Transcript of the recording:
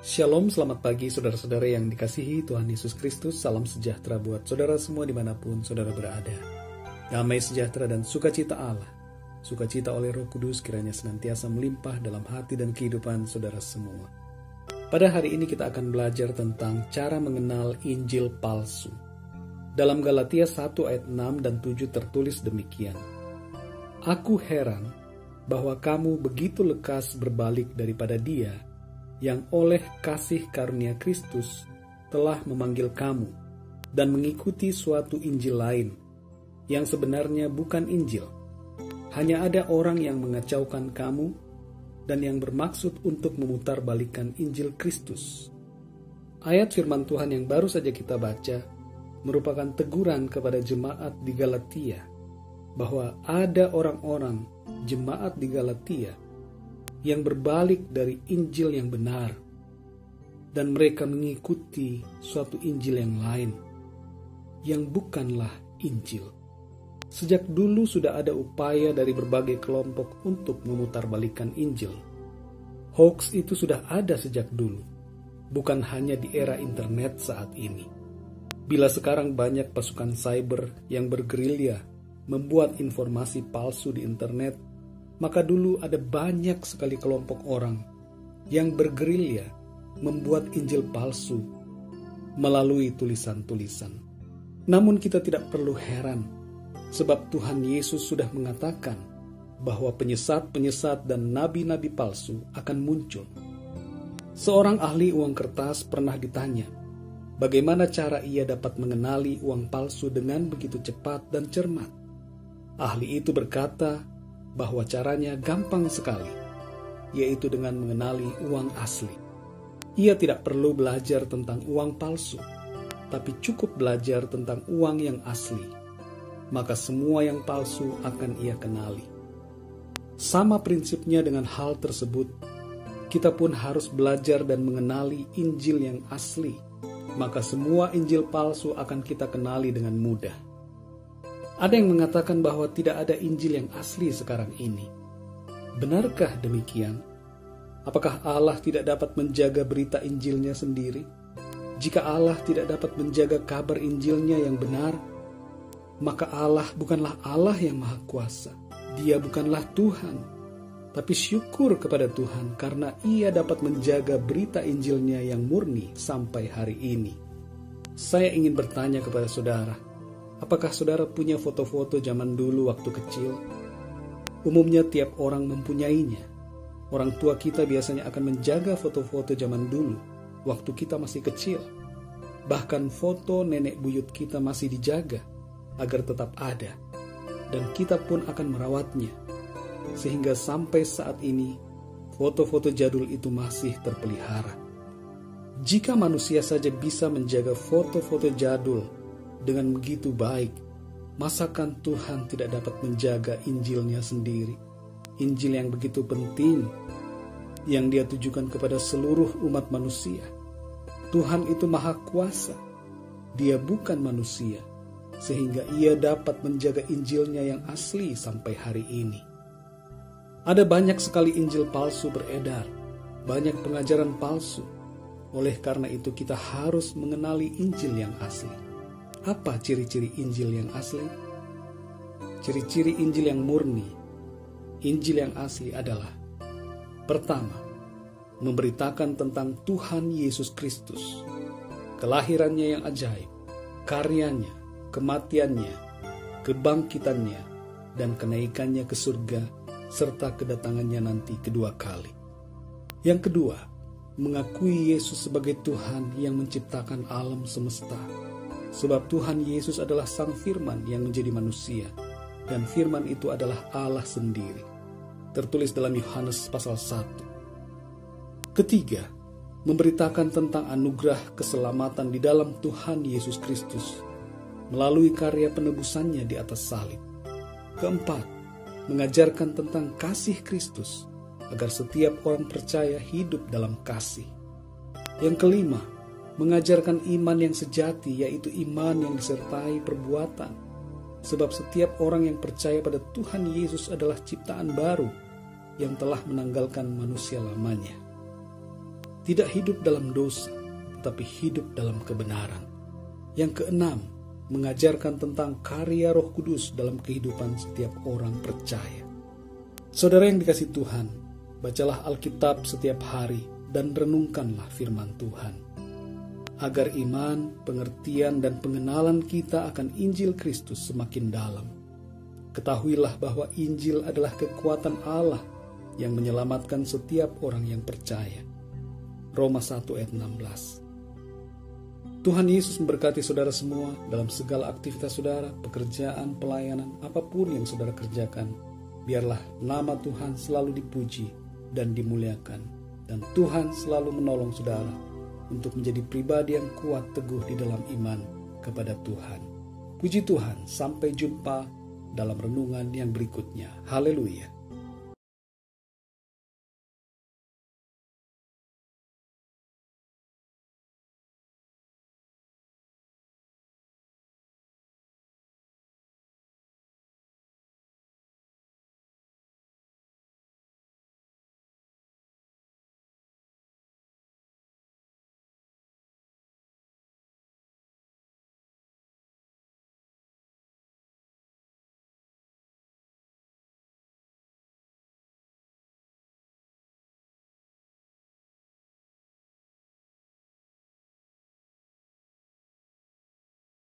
Shalom, selamat pagi saudara-saudara yang dikasihi Tuhan Yesus Kristus. Salam sejahtera buat saudara semua dimanapun saudara berada. Damai sejahtera dan sukacita Allah, sukacita oleh Roh Kudus kiranya senantiasa melimpah dalam hati dan kehidupan saudara semua. Pada hari ini kita akan belajar tentang cara mengenal Injil palsu. Dalam Galatia 1 ayat 6 dan 7 tertulis demikian. Aku heran bahwa kamu begitu lekas berbalik daripada Dia yang oleh kasih karunia Kristus telah memanggil kamu dan mengikuti suatu Injil lain yang sebenarnya bukan Injil. Hanya ada orang yang mengacaukan kamu dan yang bermaksud untuk memutarbalikkan Injil Kristus. Ayat firman Tuhan yang baru saja kita baca merupakan teguran kepada jemaat di Galatia bahwa ada orang-orang jemaat di Galatia yang berbalik dari Injil yang benar, dan mereka mengikuti suatu Injil yang lain, yang bukanlah Injil. Sejak dulu sudah ada upaya dari berbagai kelompok untuk memutarbalikkan Injil. Hoax itu sudah ada sejak dulu, bukan hanya di era internet saat ini. Bila sekarang banyak pasukan cyber yang bergerilya membuat informasi palsu di internet, maka dulu ada banyak sekali kelompok orang yang bergerilya membuat Injil palsu melalui tulisan-tulisan. Namun kita tidak perlu heran, sebab Tuhan Yesus sudah mengatakan bahwa penyesat-penyesat dan nabi-nabi palsu akan muncul. Seorang ahli uang kertas pernah ditanya, bagaimana cara ia dapat mengenali uang palsu dengan begitu cepat dan cermat. Ahli itu berkata, bahwa caranya gampang sekali, yaitu dengan mengenali uang asli. Ia tidak perlu belajar tentang uang palsu, tapi cukup belajar tentang uang yang asli. Maka semua yang palsu akan ia kenali. Sama prinsipnya dengan hal tersebut, kita pun harus belajar dan mengenali Injil yang asli. Maka semua Injil palsu akan kita kenali dengan mudah. Ada yang mengatakan bahwa tidak ada Injil yang asli sekarang ini. Benarkah demikian? Apakah Allah tidak dapat menjaga berita Injilnya sendiri? Jika Allah tidak dapat menjaga kabar Injilnya yang benar, maka Allah bukanlah Allah yang Maha Kuasa. Dia bukanlah Tuhan. Tapi syukur kepada Tuhan karena Ia dapat menjaga berita Injilnya yang murni sampai hari ini. Saya ingin bertanya kepada saudara, apakah saudara punya foto-foto zaman dulu waktu kecil? Umumnya tiap orang mempunyainya. Orang tua kita biasanya akan menjaga foto-foto zaman dulu waktu kita masih kecil. Bahkan foto nenek buyut kita masih dijaga agar tetap ada. Dan kita pun akan merawatnya. Sehingga sampai saat ini foto-foto jadul itu masih terpelihara. Jika manusia saja bisa menjaga foto-foto jadul dengan begitu baik, masakan Tuhan tidak dapat menjaga Injilnya sendiri? Injil yang begitu penting, yang Dia tujukan kepada seluruh umat manusia. Tuhan itu Maha Kuasa, Dia bukan manusia, sehingga Ia dapat menjaga Injilnya yang asli sampai hari ini. Ada banyak sekali Injil palsu beredar, banyak pengajaran palsu. Oleh karena itu kita harus mengenali Injil yang asli. Apa ciri-ciri Injil yang asli? Ciri-ciri Injil yang murni, Injil yang asli adalah: pertama, memberitakan tentang Tuhan Yesus Kristus, kelahirannya yang ajaib, karyanya, kematiannya, kebangkitannya, dan kenaikannya ke surga, serta kedatangannya nanti kedua kali. Yang kedua, mengakui Yesus sebagai Tuhan yang menciptakan alam semesta. Sebab Tuhan Yesus adalah Sang Firman yang menjadi manusia, dan Firman itu adalah Allah sendiri. Tertulis dalam Yohanes pasal 1. Ketiga, memberitakan tentang anugerah keselamatan di dalam Tuhan Yesus Kristus melalui karya penebusannya di atas salib. Keempat, mengajarkan tentang kasih Kristus agar setiap orang percaya hidup dalam kasih. Yang kelima, mengajarkan iman yang sejati, yaitu iman yang disertai perbuatan. Sebab setiap orang yang percaya pada Tuhan Yesus adalah ciptaan baru yang telah menanggalkan manusia lamanya. tidak hidup dalam dosa, tetapi hidup dalam kebenaran. Yang keenam, mengajarkan tentang karya Roh Kudus dalam kehidupan setiap orang percaya. Saudara yang dikasihi Tuhan, bacalah Alkitab setiap hari dan renungkanlah firman Tuhan, agar iman, pengertian, dan pengenalan kita akan Injil Kristus semakin dalam. Ketahuilah bahwa Injil adalah kekuatan Allah yang menyelamatkan setiap orang yang percaya. Roma 1 ayat 16. Tuhan Yesus memberkati saudara semua dalam segala aktivitas saudara, pekerjaan, pelayanan, apapun yang saudara kerjakan. Biarlah nama Tuhan selalu dipuji dan dimuliakan, dan Tuhan selalu menolong saudara untuk menjadi pribadi yang kuat teguh di dalam iman kepada Tuhan. Puji Tuhan, sampai jumpa dalam renungan yang berikutnya. Haleluya.